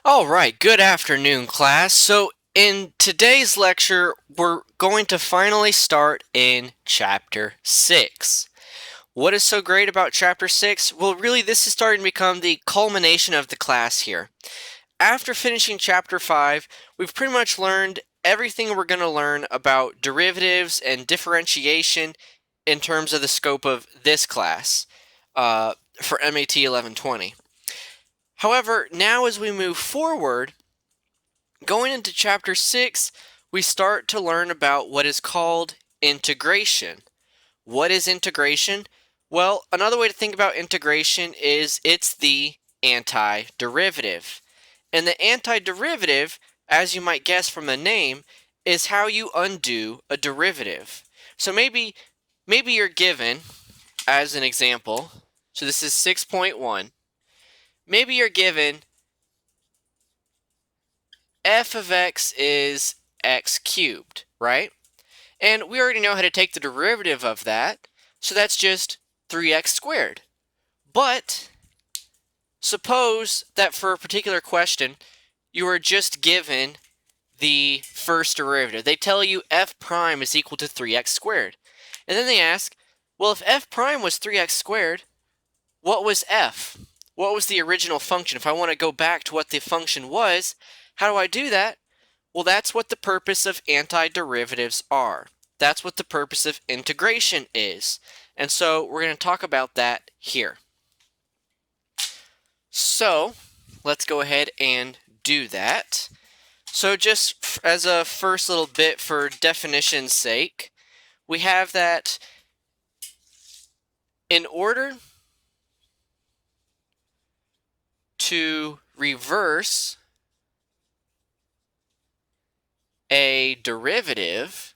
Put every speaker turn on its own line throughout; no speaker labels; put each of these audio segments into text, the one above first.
All right, good afternoon, class. So, in today's lecture, we're going to finally start in Chapter 6. What is so great about Chapter 6? Well, really, this is starting to become the culmination of the class here. After finishing Chapter 5, we've pretty much learned everything we're going to learn about derivatives and differentiation in terms of the scope of this class for MAT 1120. However, now as we move forward, going into Chapter 6, we start to learn about what is called integration. What is integration? Well, another way to think about integration is it's the antiderivative. And the antiderivative, as you might guess from the name, is how you undo a derivative. So maybe you're given, as an example, so this is 6.1, maybe you're given f of x is x cubed, right? And we already know how to take the derivative of that, so that's just 3x squared. But suppose that for a particular question, you are just given the first derivative. They tell you f prime is equal to 3x squared. And then they ask, well, if f prime was 3x squared, what was f? What was the original function? If I want to go back to what the function was, how do I do that? Well, that's what the purpose of antiderivatives are. That's what the purpose of integration is. And so we're going to talk about that here. So let's go ahead and do that. So just as a first little bit for definition's sake, we have that in order to reverse a derivative,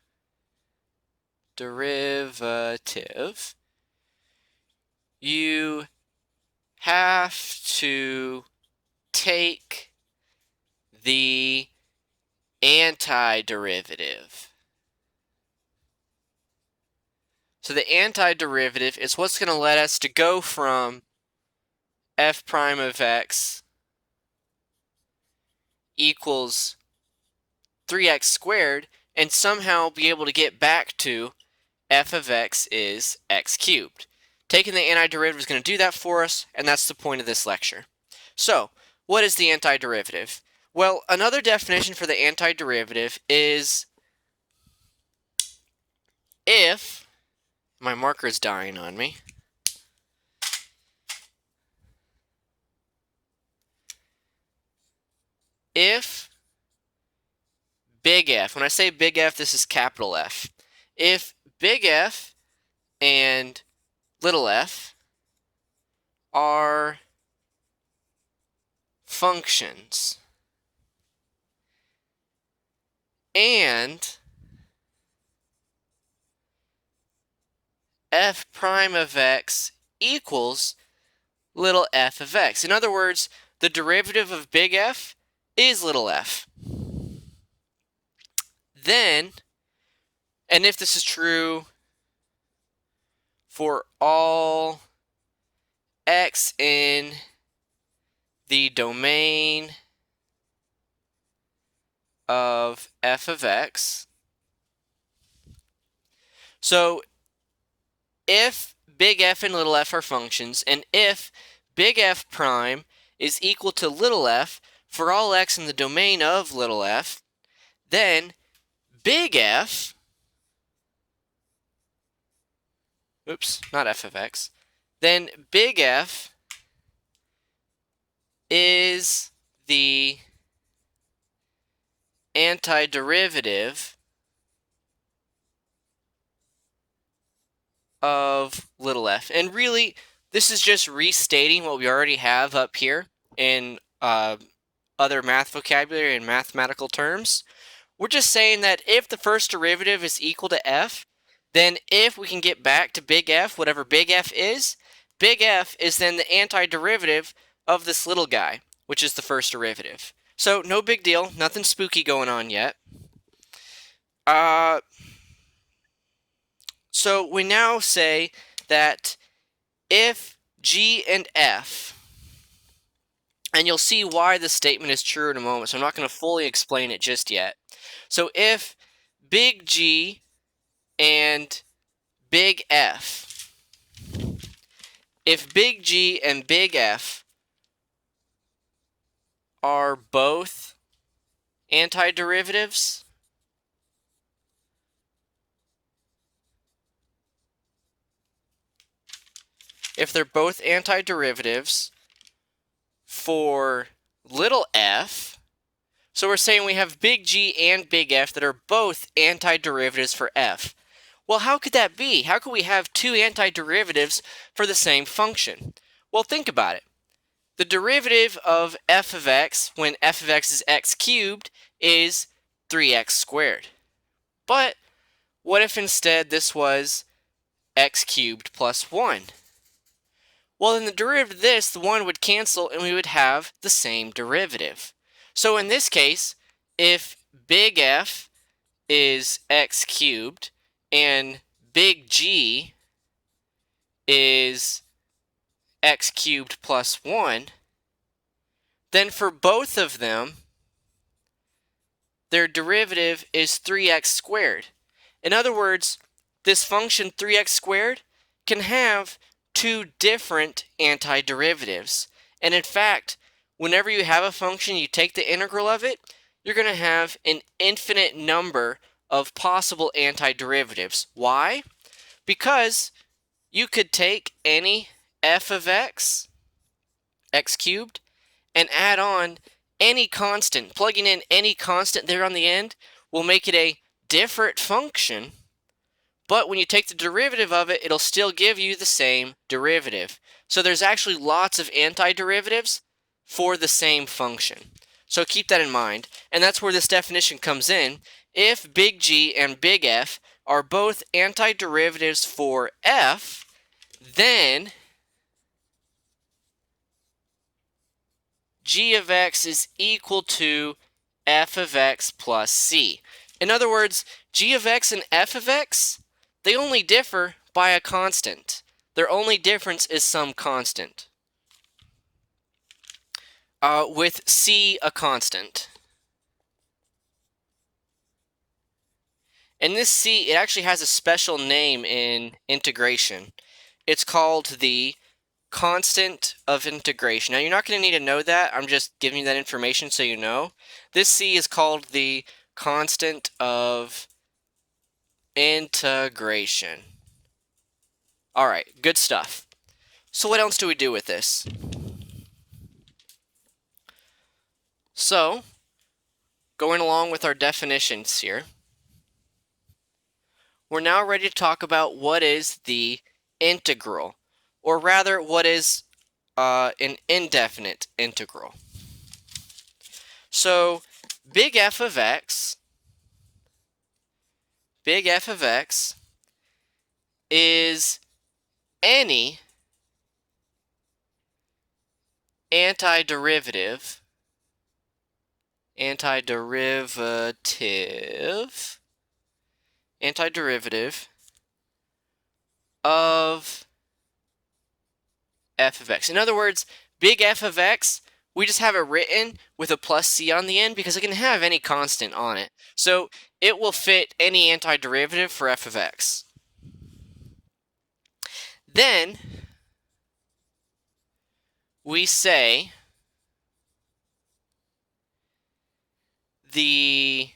you have to take the antiderivative. So the antiderivative is what's going to let us to go from f prime of x equals 3x squared and somehow be able to get back to f of x is x cubed. Taking the antiderivative is going to do that for us, and that's the point of this lecture. So, what is the antiderivative? Well, another definition for the antiderivative is if my marker is dying on me. If big F, when I say big F, this is capital F. If big F and little f are functions and f prime of x equals little f of x. In other words, the derivative of big F is little f. Then, and if this is true for all x in the domain of f of x, so if big F and little f are functions, and if big F prime is equal to little f for all x in the domain of little f, then big F, not f of x, then big F is the antiderivative of little f. And really, this is just restating what we already have up here in other math vocabulary and mathematical terms. We're just saying that if the first derivative is equal to f, then if we can get back to big F, whatever big F is then the antiderivative of this little guy, which is the first derivative. So no big deal, nothing spooky going on yet. So we now say that if g and f, And you'll see why this statement is true in a moment, so I'm not going to fully explain it just yet. So if big G and big F, if big G and big F are both antiderivatives, if they're both antiderivatives for little f, so we're saying we have big G and big F that are both antiderivatives for f. Well, how could that be? How could we have two antiderivatives for the same function? Well, think about it. The derivative of f of x when f of x is x cubed is 3x squared. But what if instead this was x cubed plus 1? Well, then the derivative of this, the 1 would cancel and we would have the same derivative. So in this case, if big F is x cubed and big G is x cubed plus 1, then for both of them, their derivative is 3x squared. In other words, this function 3x squared can have two different antiderivatives. And in fact, whenever you have a function, you take the integral of it, you're going to have an infinite number of possible antiderivatives. Why? Because you could take any f of x, x cubed, and add on any constant. Plugging in any constant there on the end will make it a different function, but when you take the derivative of it, it'll still give you the same derivative. So there's actually lots of antiderivatives for the same function. So keep that in mind, and that's where this definition comes in. If big G and big F are both antiderivatives for f, then g of x is equal to f of x plus c. In other words, g of x and f of x, they only differ by a constant. Their only difference is some constant. With c a constant. And this c, it actually has a special name in integration. It's called the constant of integration. Now, you're not going to need to know that. I'm just giving you that information so you know. This c is called the constant of integration. All right, good stuff. So what else do we do with this? So, going along with our definitions here, we're now ready to talk about what is the integral, or rather what is an indefinite integral. So big F of x is any antiderivative of f of x. In other words, big F of x, we just have it written with a plus c on the end because it can have any constant on it. So it will fit any antiderivative for f of x. Then we say the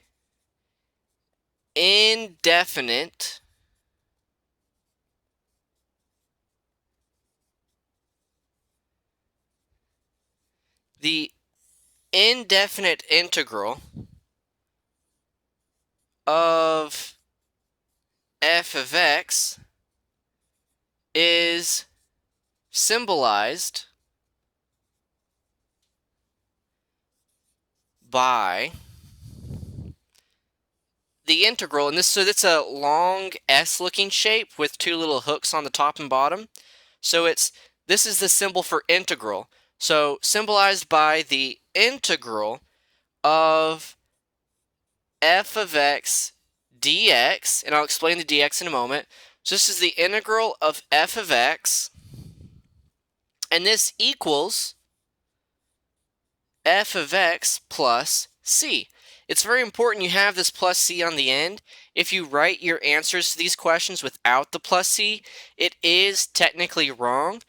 indefinite integral of f of x is symbolized by the integral, and so that's a long S-looking shape with two little hooks on the top and bottom. So this is the symbol for integral. So symbolized by the integral of f of x dx, and I'll explain the dx in a moment. So this is the integral of f of x, and this equals f of x plus c. It's very important you have this plus c on the end. If you write your answers to these questions without the plus c, it is technically wrong.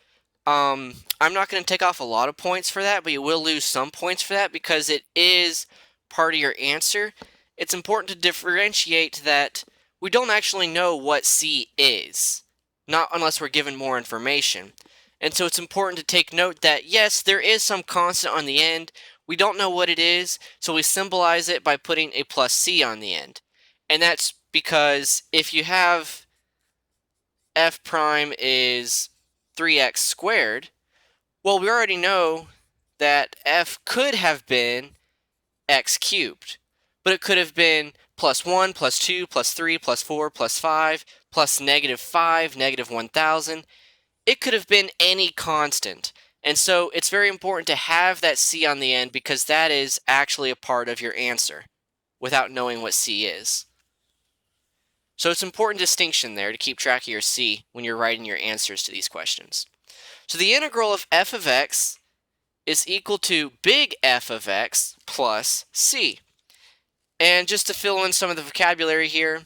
I'm not going to take off a lot of points for that, but you will lose some points for that because it is part of your answer. It's important to differentiate that we don't actually know what C is, not unless we're given more information. And so it's important to take note that, yes, there is some constant on the end. We don't know what it is, so we symbolize it by putting a plus C on the end. And that's because if you have f prime is 3x squared, well, we already know that f could have been x cubed, but it could have been plus 1, plus 2, plus 3, plus 4, plus 5, plus negative 5, negative 1,000. It could have been any constant. And so it's very important to have that c on the end because that is actually a part of your answer without knowing what c is. So it's an important distinction there to keep track of your c when you're writing your answers to these questions. So the integral of f of x is equal to big F of x plus c. And just to fill in some of the vocabulary here,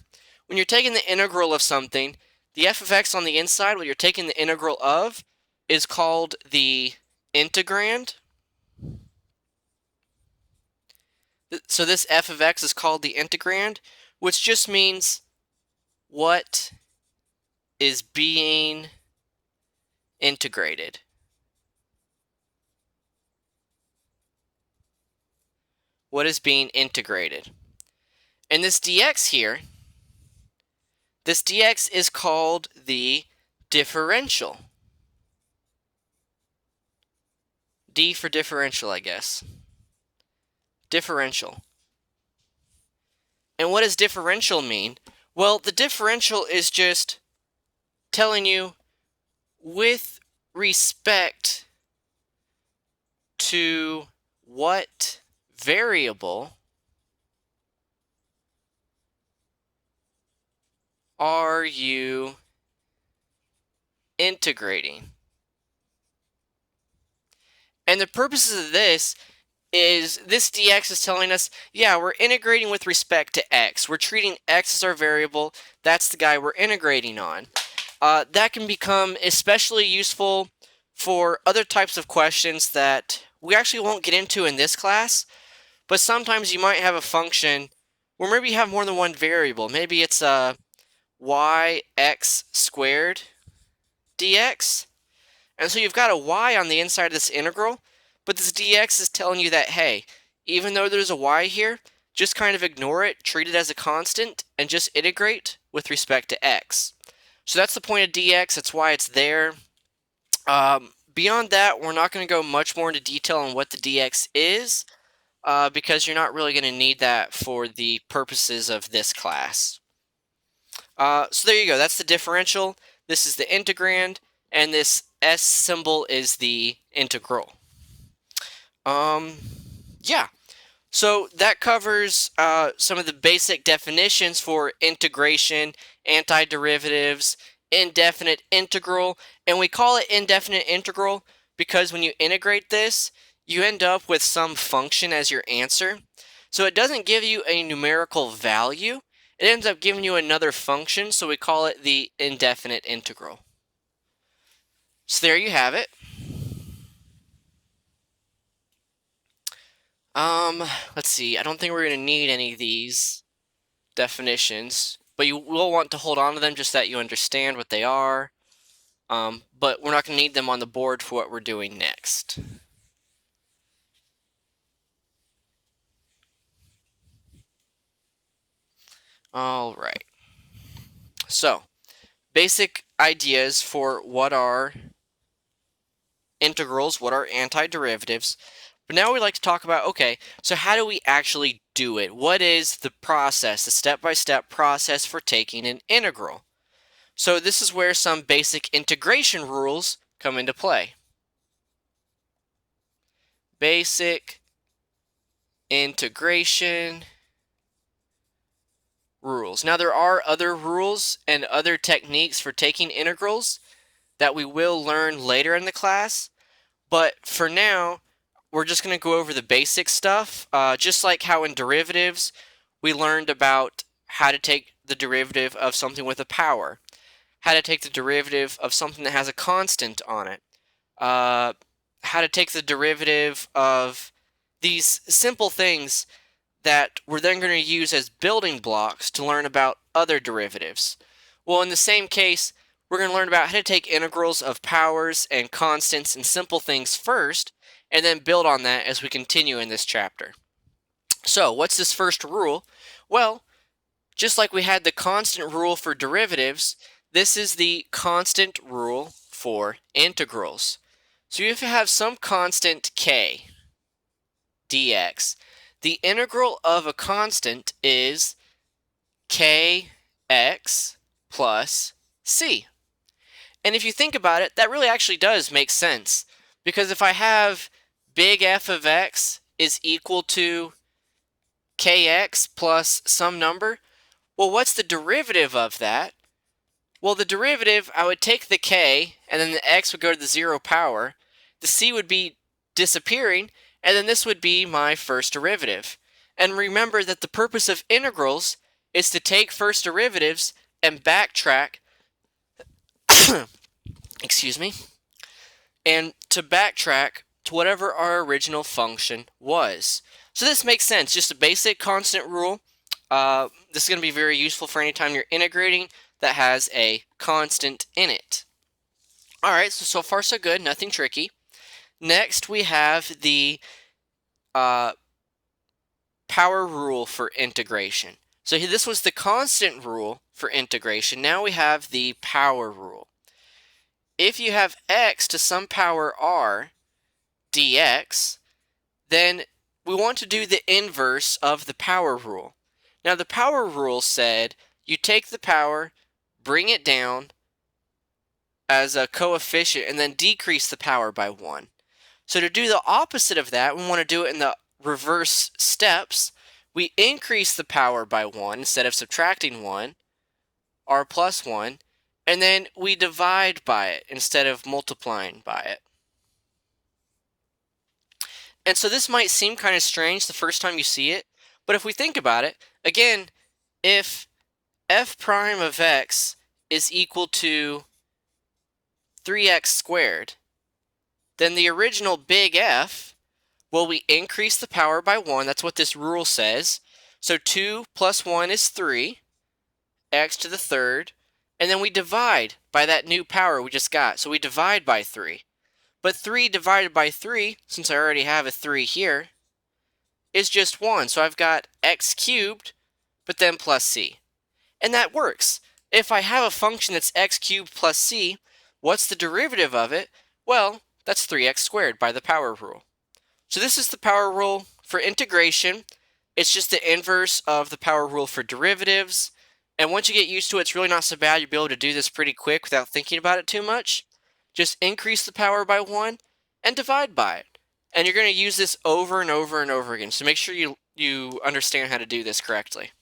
when you're taking the integral of something, the f of x on the inside, what you're taking the integral of, is called the integrand. So this f of x is called the integrand, which just means what is being integrated. What is being integrated? And this dx here, this dx is called the differential. D for differential, I guess. Differential. And what does differential mean? Well, the differential is just telling you with respect to what variable are you integrating? And the purposes of this is this dx is telling us, yeah, we're integrating with respect to x. We're treating x as our variable. That's the guy we're integrating on. That can become especially useful for other types of questions that we actually won't get into in this class, but sometimes you might have a function where maybe you have more than one variable. Maybe it's a yx squared dx, and so you've got a y on the inside of this integral, but this dx is telling you that, hey, even though there's a y here, just kind of ignore it, treat it as a constant, and just integrate with respect to x. So that's the point of dx, that's why it's there. Beyond that, we're not going to go much more into detail on what the dx is, because you're not really going to need that for the purposes of this class. So there you go, that's the differential, this is the integrand, and this S symbol is the integral. Yeah, so that covers some of the basic definitions for integration, antiderivatives, indefinite integral, and we call it indefinite integral because when you integrate this, you end up with some function as your answer. So it doesn't give you a numerical value, it ends up giving you another function, so we call it the indefinite integral. So there you have it. Let's see, I don't think we're going to need any of these definitions, but you will want to hold on to them just so that you understand what they are. But we're not going to need them on the board for what we're doing next. All right. So, basic ideas for what are integrals, what are antiderivatives. But now we'd like to talk about, okay, so how do we actually do it? What is the process, the step-by-step process for taking an integral? So this is where some basic integration rules come into play. Basic integration rules. Now there are other rules and other techniques for taking integrals that we will learn later in the class, but for now, we're just going to go over the basic stuff, just like how in derivatives, we learned about how to take the derivative of something with a power, how to take the derivative of something that has a constant on it, how to take the derivative of these simple things that we're then going to use as building blocks to learn about other derivatives. Well, in the same case, we're going to learn about how to take integrals of powers and constants and simple things first, and then build on that as we continue in this chapter. So, what's this first rule? Well, just like we had the constant rule for derivatives, this is the constant rule for integrals. So if you have some constant k dx, the integral of a constant is kx plus c. And if you think about it, that really actually does make sense. Because if I have big F of x is equal to kx plus some number, well, what's the derivative of that? Well, the derivative, I would take the k, and then the x would go to the 0 power. The c would be disappearing, and then this would be my first derivative. And remember that the purpose of integrals is to take first derivatives and backtrack, excuse me, and to backtrack to whatever our original function was. So this makes sense, just a basic constant rule. This is going to be very useful for any time you're integrating that has a constant in it. Alright, so far so good, nothing tricky. Next we have the power rule for integration. So this was the constant rule for integration. Now we have the power rule. If you have x to some power r dx, then we want to do the inverse of the power rule. Now the power rule said you take the power, bring it down as a coefficient, and then decrease the power by 1. So to do the opposite of that, we want to do it in the reverse steps. We increase the power by 1 instead of subtracting 1, r plus 1, and then we divide by it instead of multiplying by it. And so this might seem kind of strange the first time you see it, but if we think about it, again, if f prime of x is equal to 3x squared, then the original big F, well, we increase the power by 1. That's what this rule says. So 2 plus 1 is 3, x to the third, and then we divide by that new power we just got. So we divide by 3. But 3 divided by 3, since I already have a 3 here, is just 1. So I've got x cubed, but then plus c. And that works. If I have a function that's x cubed plus c, what's the derivative of it? Well, that's 3x squared by the power rule. So this is the power rule for integration. It's just the inverse of the power rule for derivatives. And once you get used to it, it's really not so bad. You'll be able to do this pretty quick without thinking about it too much. Just increase the power by 1 and divide by it. And you're going to use this over and over and over again. So make sure you understand how to do this correctly.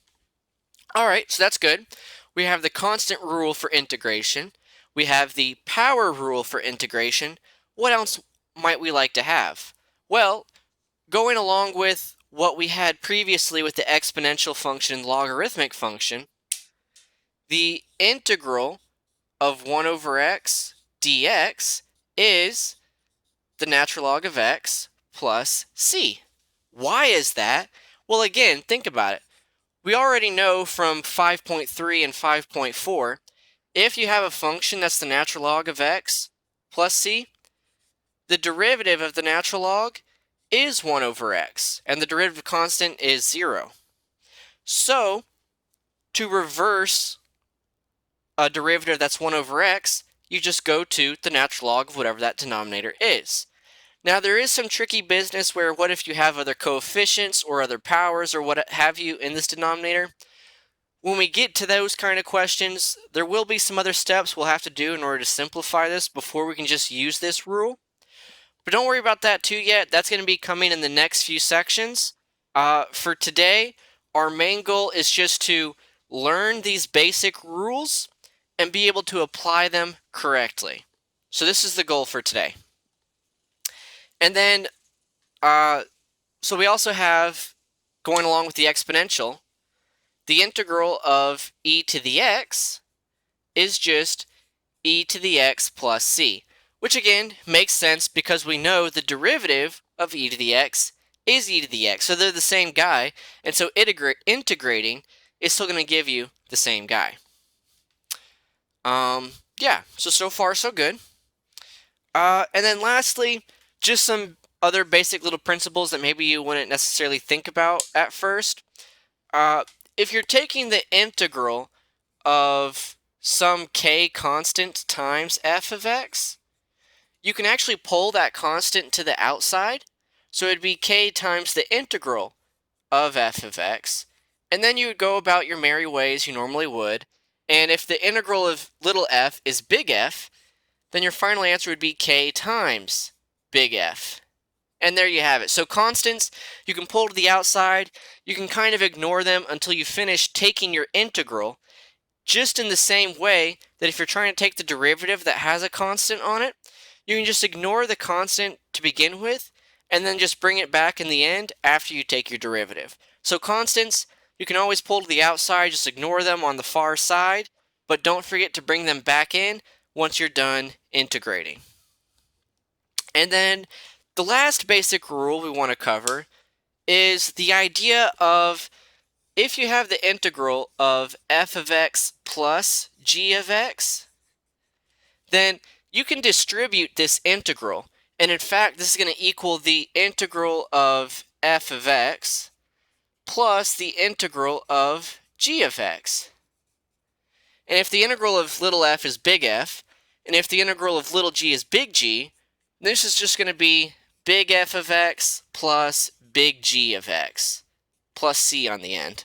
Alright, so that's good. We have the constant rule for integration. We have the power rule for integration. What else might we like to have? Well, going along with what we had previously with the exponential function and logarithmic function, the integral of 1 over x dx is the natural log of x plus c. Why is that? Well, again, think about it. We already know from 5.3 and 5.4, if you have a function that's the natural log of x plus c, the derivative of the natural log is 1 over x, and the derivative constant is 0. So, to reverse a derivative that's 1 over x, you just go to the natural log of whatever that denominator is. Now, there is some tricky business where what if you have other coefficients or other powers or what have you in this denominator? When we get to those kind of questions, there will be some other steps we'll have to do in order to simplify this before we can just use this rule. But don't worry about that too yet. That's going to be coming in the next few sections. For today, our main goal is just to learn these basic rules and be able to apply them correctly. So this is the goal for today. And then So we also have, going along with the exponential, the integral of e to the x is just e to the x plus c, which again makes sense because we know the derivative of e to the x is e to the x, so they're the same guy, and so integrating is still going to give you the same guy. Yeah, so far so good. And then lastly, just some other basic little principles that maybe you wouldn't necessarily think about at first. If you're taking the integral of some k constant times f of x, you can actually pull that constant to the outside. So it'd be k times the integral of f of x. And then you would go about your merry way as you normally would. And if the integral of little f is big F, then your final answer would be k times big F. And there you have it. So constants, you can pull to the outside. You can kind of ignore them until you finish taking your integral, just in the same way that if you're trying to take the derivative that has a constant on it, you can just ignore the constant to begin with, and then just bring it back in the end after you take your derivative. So constants, you can always pull to the outside, just ignore them on the far side, but don't forget to bring them back in once you're done integrating. And then the last basic rule we want to cover is the idea of if you have the integral of f of x plus g of x, then you can distribute this integral. And in fact, this is going to equal the integral of f of x plus the integral of g of x. And if the integral of little f is big F, and if the integral of little g is big G, this is just going to be big F of x plus big G of x, plus c on the end.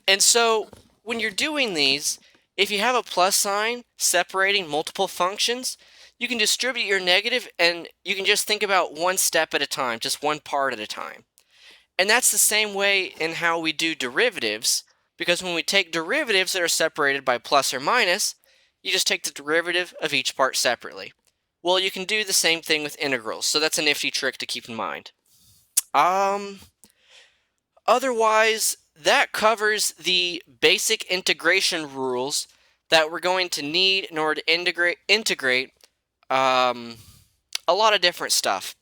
And so when you're doing these, if you have a plus sign separating multiple functions, you can distribute your negative and you can just think about one step at a time, just one part at a time. And that's the same way in how we do derivatives, because when we take derivatives that are separated by plus or minus, you just take the derivative of each part separately. Well, you can do the same thing with integrals, so that's a nifty trick to keep in mind. Otherwise, that covers the basic integration rules that we're going to need in order to integrate a lot of different stuff.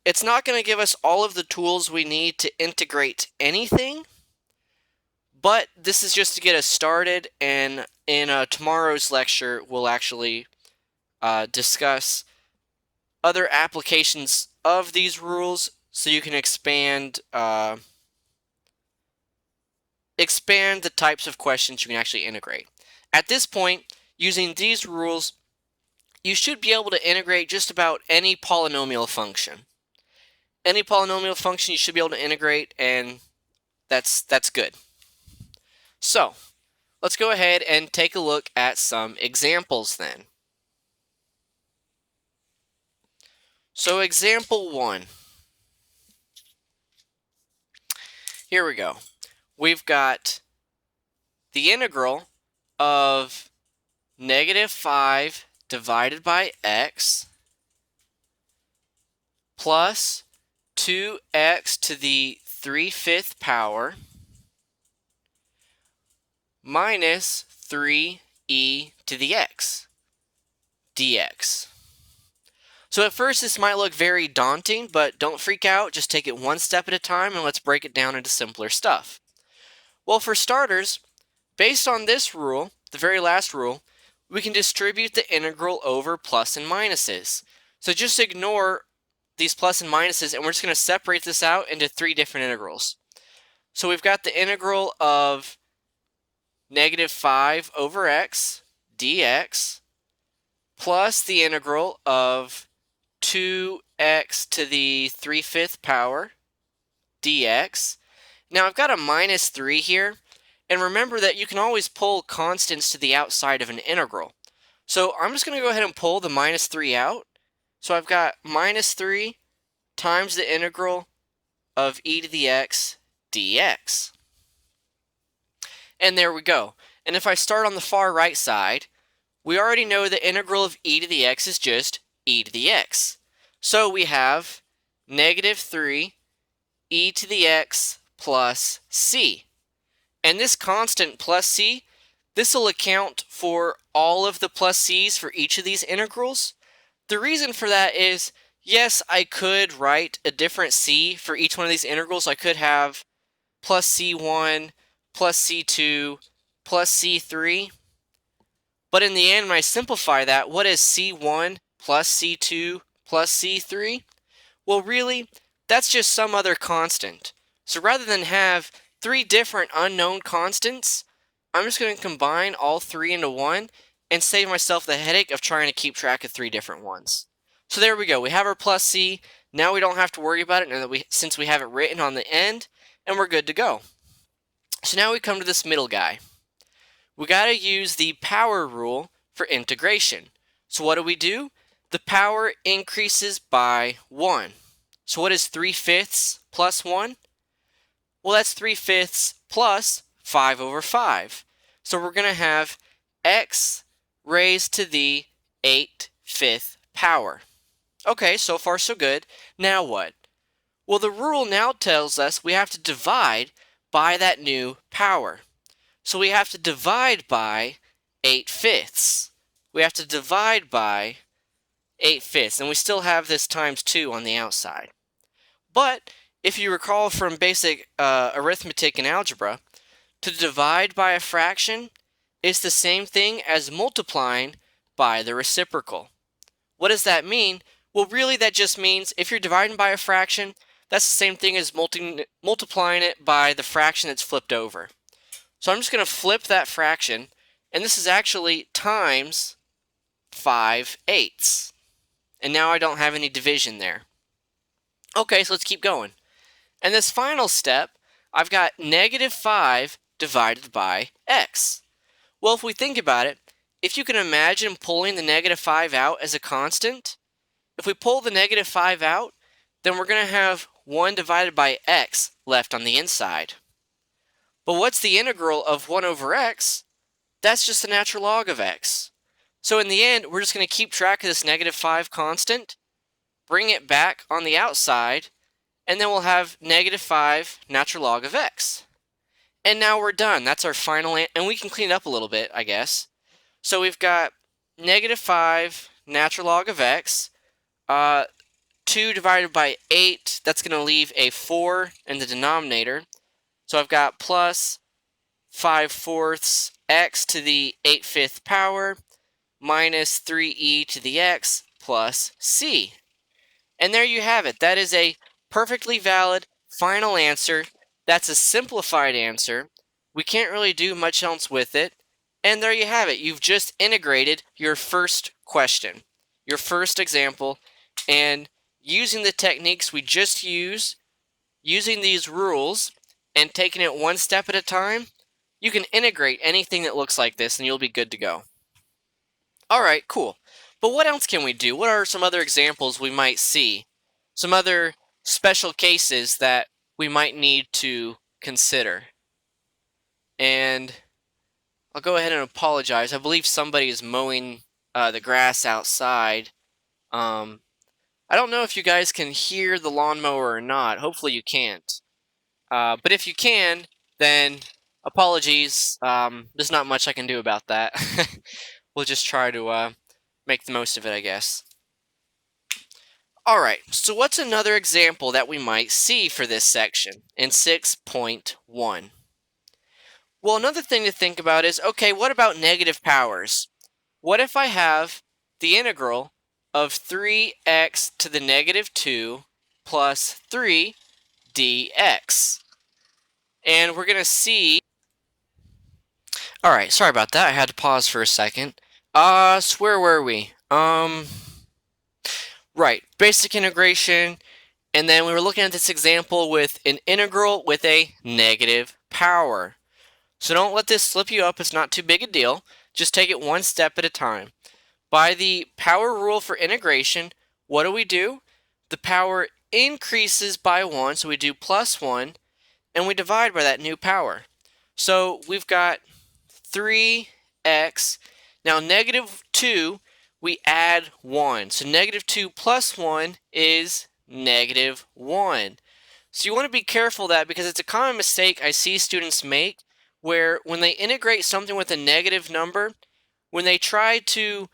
It's not going to give us all of the tools we need to integrate anything, but this is just to get us started, and in tomorrow's lecture, we'll actually discuss other applications of these rules so you can expand the types of questions you can actually integrate. At this point, using these rules, you should be able to integrate just about any polynomial function. Any polynomial function you should be able to integrate, and that's good. So, let's go ahead and take a look at some examples then. So example 1. Here we go. We've got the integral of -5 divided by x plus 2x to the 3/5 power minus 3e to the x dx. So at first this might look very daunting, but don't freak out, just take it one step at a time and let's break it down into simpler stuff. Well, for starters, based on this rule, the very last rule, we can distribute the integral over plus and minuses. So just ignore these plus and minuses, and we're just going to separate this out into 3 different integrals. So we've got the integral of -5 over x dx plus the integral of 2x to the 3/5 power dx. Now I've got a minus 3 here, and remember that you can always pull constants to the outside of an integral. So I'm just going to go ahead and pull the minus 3 out. So I've got minus 3 times the integral of e to the x dx. And there we go. And if I start on the far right side, we already know the integral of e to the x is just e to the x. So we have negative 3 e to the x plus c. And this constant plus c, this will account for all of the plus c's for each of these integrals. The reason for that is, yes, I could write a different c for each one of these integrals. I could have plus c1, plus c2, plus c3. But in the end, when I simplify that, what is c1 plus c2 plus c3? Well, really, that's just some other constant. So rather than have 3 different unknown constants, I'm just going to combine all 3 into one and save myself the headache of trying to keep track of 3 different ones. So there we go. We have our plus c. Now we don't have to worry about it since we have it written on the end, and we're good to go. So now we come to this middle guy. We got to use the power rule for integration. So what do? The power increases by 1. So what is 3/5 plus 1? Well, that's 3/5 plus 5 over 5. So we're going to have x raised to the 8/5 power. Okay, so far so good. Now what? Well, the rule now tells us we have to divide by that new power. So we have to divide by 8/5. We have to divide by 8/5, and we still have this times 2 on the outside. But if you recall from basic arithmetic and algebra, to divide by a fraction is the same thing as multiplying by the reciprocal. What does that mean? Well, really that just means if you're dividing by a fraction, that's the same thing as multiplying it by the fraction that's flipped over. So I'm just going to flip that fraction, and this is actually times 5/8. And now I don't have any division there. Okay, so let's keep going. And this final step, I've got negative 5 divided by x. Well, if we think about it, if you can imagine pulling the negative 5 out as a constant, if we pull the negative 5 out, then we're going to have 1 divided by x left on the inside. But what's the integral of 1 over x? That's just the natural log of x. So in the end, we're just going to keep track of this negative 5 constant, bring it back on the outside, and then we'll have negative 5 natural log of x. And now we're done. That's our final answer. And we can clean it up a little bit, I guess. So we've got negative 5 natural log of x. 2 divided by 8, that's going to leave a 4 in the denominator. So I've got plus 5/4 x to the 8/5 power minus 3e to the x plus c. And there you have it. That is a perfectly valid final answer. That's a simplified answer. We can't really do much else with it. And there you have it. You've just integrated your first question, your first example, and using the techniques we just used, using these rules, and taking it one step at a time, you can integrate anything that looks like this and you'll be good to go. Alright, cool. But what else can we do? What are some other examples we might see? Some other special cases that we might need to consider? And I'll go ahead and apologize. I believe somebody is mowing the grass outside. I don't know if you guys can hear the lawnmower or not. Hopefully you can't. But if you can, then apologies. There's not much I can do about that. We'll just try to make the most of it, I guess. Alright, so what's another example that we might see for this section in 6.1? Well, another thing to think about is, okay, what about negative powers? What if I have the integral of 3x to the negative 2 plus 3 dx? And we're going to see... Alright, sorry about that. I had to pause for a second. So where were we? Right, basic integration, and then we were looking at this example with an integral with a negative power. So don't let this slip you up. It's not too big a deal. Just take it one step at a time. By the power rule for integration, what do? The power increases by 1, so we do plus 1, and we divide by that new power. So we've got 3x. Now negative 2, we add 1. So negative 2 plus 1 is negative 1. So you want to be careful of that because it's a common mistake I see students make where when they integrate something with a negative number, when they try to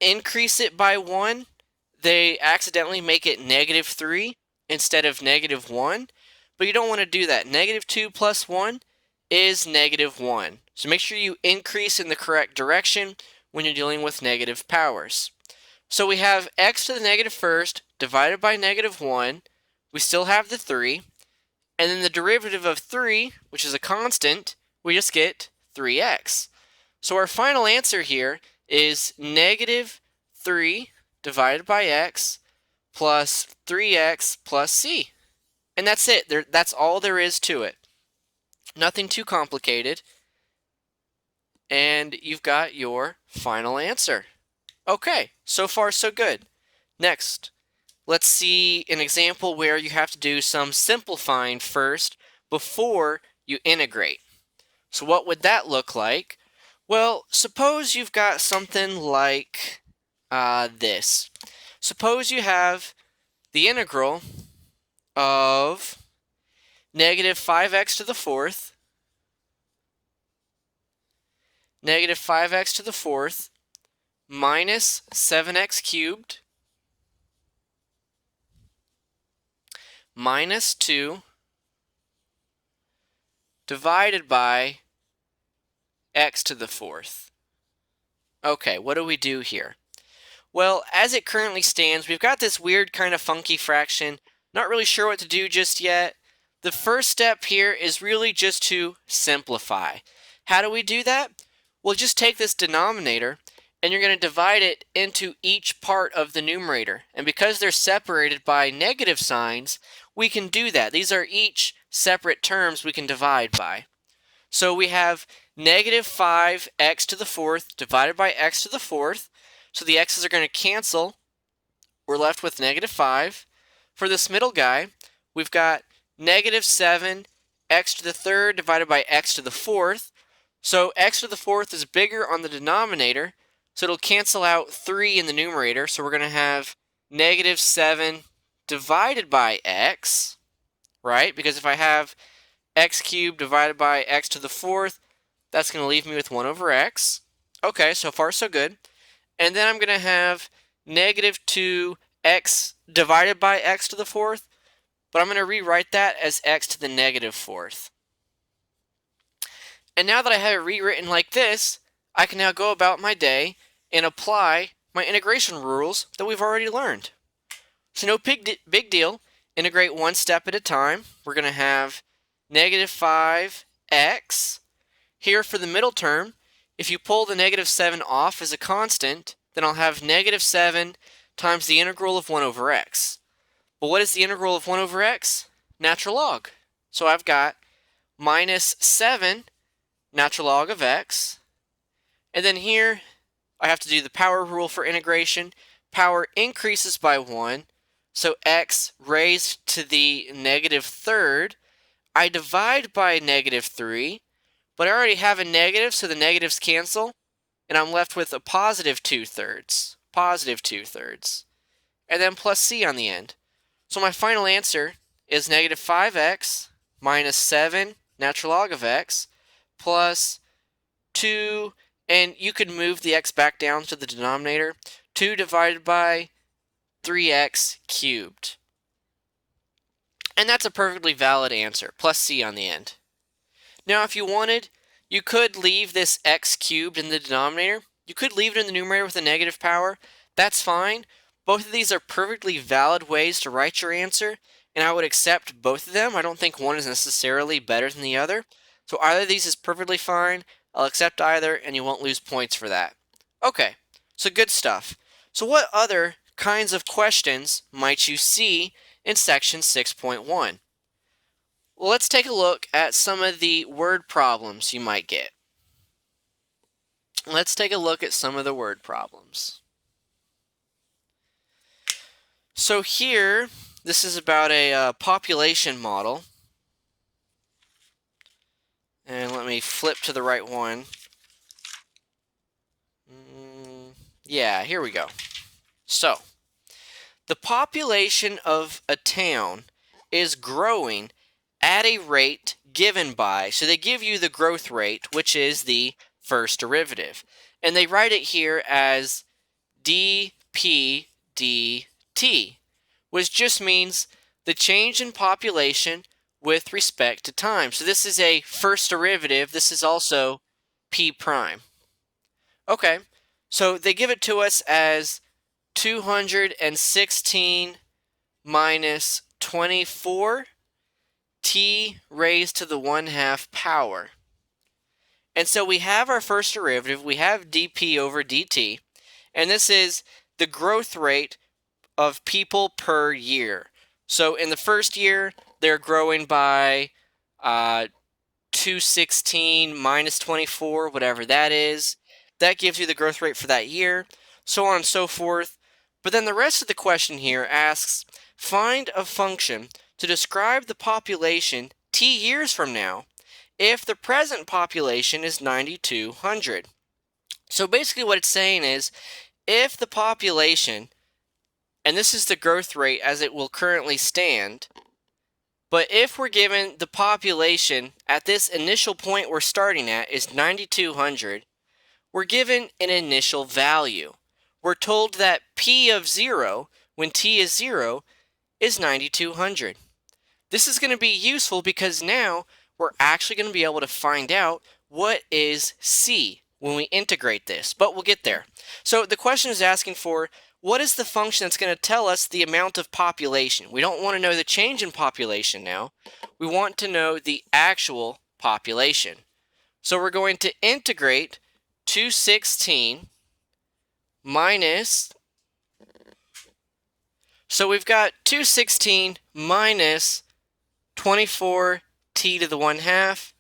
increase it by 1, they accidentally make it negative 3 instead of negative 1. But you don't want to do that. Negative 2 plus 1 is negative 1. So make sure you increase in the correct direction when you're dealing with negative powers. So we have x to the negative first divided by negative 1. We still have the 3. And then the derivative of 3, which is a constant, we just get 3x. So our final answer here is negative 3 divided by x plus 3x plus c. And that's it. That's all there is to it. Nothing too complicated. And you've got your final answer. Okay, so far so good. Next, let's see an example where you have to do some simplifying first before you integrate. So what would that look like? Well, suppose you've got something like this. Suppose you have the integral of negative 5x to the fourth, negative 5x to the fourth minus 7x cubed minus 2 divided by x to the fourth. Okay, what do we do here? Well, as it currently stands, we've got this weird kind of funky fraction. Not really sure what to do just yet. The first step here is really just to simplify. How do we do that? Well, just take this denominator and you're going to divide it into each part of the numerator. And because they're separated by negative signs, we can do that. These are each separate terms we can divide by. So we have negative 5x to the fourth divided by x to the fourth. So the x's are going to cancel. We're left with negative 5. For this middle guy, we've got negative 7 x to the third divided by x to the fourth. So x to the fourth is bigger on the denominator, so it'll cancel out 3 in the numerator. So we're going to have negative 7 divided by x, right? Because if I have x cubed divided by x to the fourth, that's going to leave me with 1 over x. Okay, so far so good. And then I'm going to have negative 2x divided by x to the fourth, but I'm going to rewrite that as x to the negative fourth. And now that I have it rewritten like this, I can now go about my day and apply my integration rules that we've already learned. So no big deal. Integrate one step at a time. We're going to have negative 5x. Here for the middle term, if you pull the negative 7 off as a constant, then I'll have negative 7 times the integral of 1 over x. But what is the integral of 1 over x? Natural log. So I've got minus 7 natural log of x. And then here, I have to do the power rule for integration. Power increases by 1, so x raised to the negative third. I divide by negative 3, but I already have a negative, so the negatives cancel, and I'm left with a positive 2/3. Positive 2/3. And then plus c on the end. So my final answer is negative 5x minus 7 natural log of x plus 2, and you could move the x back down to the denominator, 2 divided by 3x cubed. And that's a perfectly valid answer, plus c on the end. Now if you wanted, you could leave this x cubed in the denominator. You could leave it in the numerator with a negative power. That's fine. Both of these are perfectly valid ways to write your answer, and I would accept both of them. I don't think one is necessarily better than the other. So either of these is perfectly fine. I'll accept either, and you won't lose points for that. Okay, so good stuff. So what other kinds of questions might you see in section 6.1? Well, let's take a look at some of the word problems you might get. Let's take a look at some of the word problems. So here, this is about a population model. And let me flip to the right one. Yeah, here we go. So, the population of a town is growing at a rate given by, so they give you the growth rate, which is the first derivative. And they write it here as dp dt, which just means the change in population with respect to time. So this is a first derivative. This is also p prime. Okay, so they give it to us as 216 minus 24 t raised to the 1/2 power. And so we have our first derivative, we have dp over dt, and this is the growth rate of people per year. So in the first year, they're growing by 216 minus 24, whatever that is. That gives you the growth rate for that year, so on and so forth. But then the rest of the question here asks, find a function to describe the population t years from now if the present population is 9,200. So basically what it's saying is, if the population, and this is the growth rate as it will currently stand, but if we're given the population at this initial point we're starting at is 9,200, we're given an initial value. We're told that p of 0, when t is 0, is 9,200. This is going to be useful because now we're actually going to be able to find out what is c when we integrate this, but we'll get there. So the question is asking for, what is the function that's going to tell us the amount of population? We don't want to know the change in population now. We want to know the actual population. So we're going to integrate 216 minus, so we've got 216 minus 24 t to the 1/2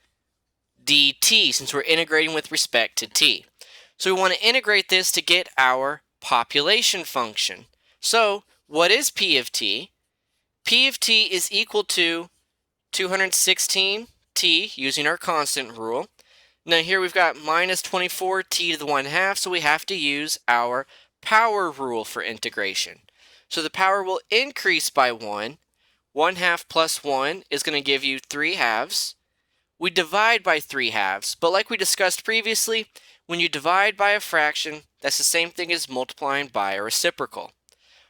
dt, since we're integrating with respect to t. So we want to integrate this to get our population function. So what is p of t? P of t is equal to 216 t using our constant rule. Now here we've got minus 24 t to the 1/2, so we have to use our power rule for integration. So the power will increase by 1. 1/2 plus 1 is going to give you 3/2. We divide by 3/2, but like we discussed previously, when you divide by a fraction, that's the same thing as multiplying by a reciprocal.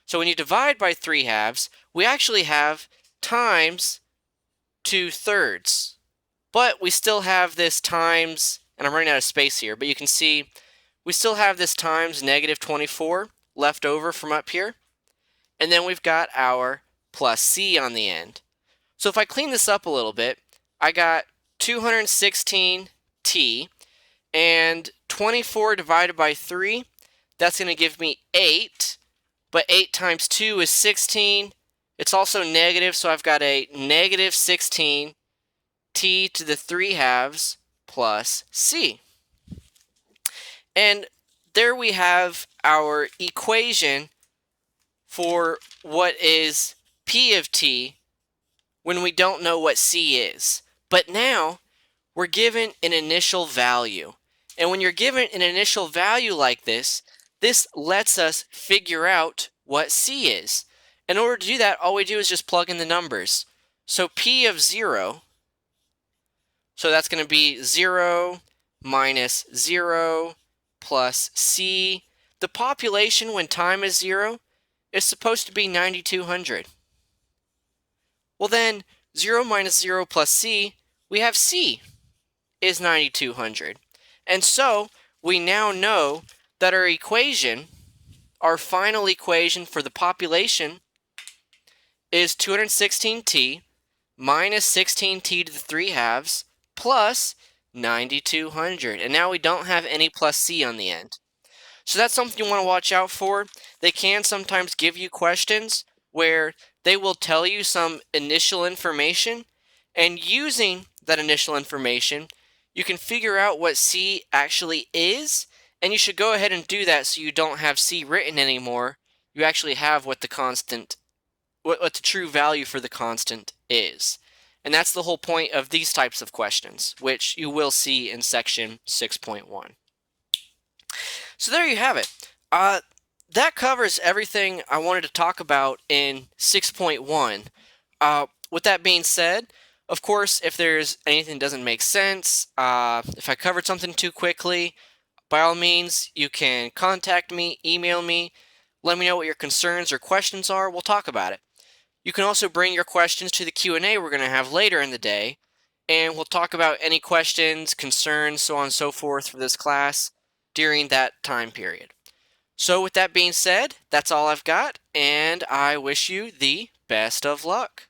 So when you divide by 3/2, we actually have times 2/3. But we still have this times, and I'm running out of space here, but you can see we still have this times negative 24 left over from up here. And then we've got our plus c on the end. So if I clean this up a little bit, I got 216t, and 24 divided by 3, that's going to give me 8, but 8 times 2 is 16. It's also negative, so I've got a negative 16 t to the 3/2 plus c. And there we have our equation for what is p of t when we don't know what c is. But now we're given an initial value. And when you're given an initial value like this, this lets us figure out what c is. In order to do that, all we do is just plug in the numbers. So p of 0, so that's going to be 0 minus 0 plus c. The population when time is 0 is supposed to be 9,200. Well then, 0 minus 0 plus c, we have c is 9,200. And so, we now know that our equation, our final equation for the population, is 216t minus 16t to the 3/2 plus 9,200. And now we don't have any plus c on the end. So that's something you want to watch out for. They can sometimes give you questions where they will tell you some initial information, and using that initial information, you can figure out what c actually is, and you should go ahead and do that so you don't have c written anymore. You actually have what the constant, what the true value for the constant is. And that's the whole point of these types of questions, which you will see in section 6.1. So there you have it. that covers everything I wanted to talk about in 6.1. With that being said, of course, if there's anything that doesn't make sense, if I covered something too quickly, by all means, you can contact me, email me, let me know what your concerns or questions are. We'll talk about it. You can also bring your questions to the Q&A we're going to have later in the day, and we'll talk about any questions, concerns, so on and so forth for this class during that time period. So with that being said, that's all I've got, and I wish you the best of luck.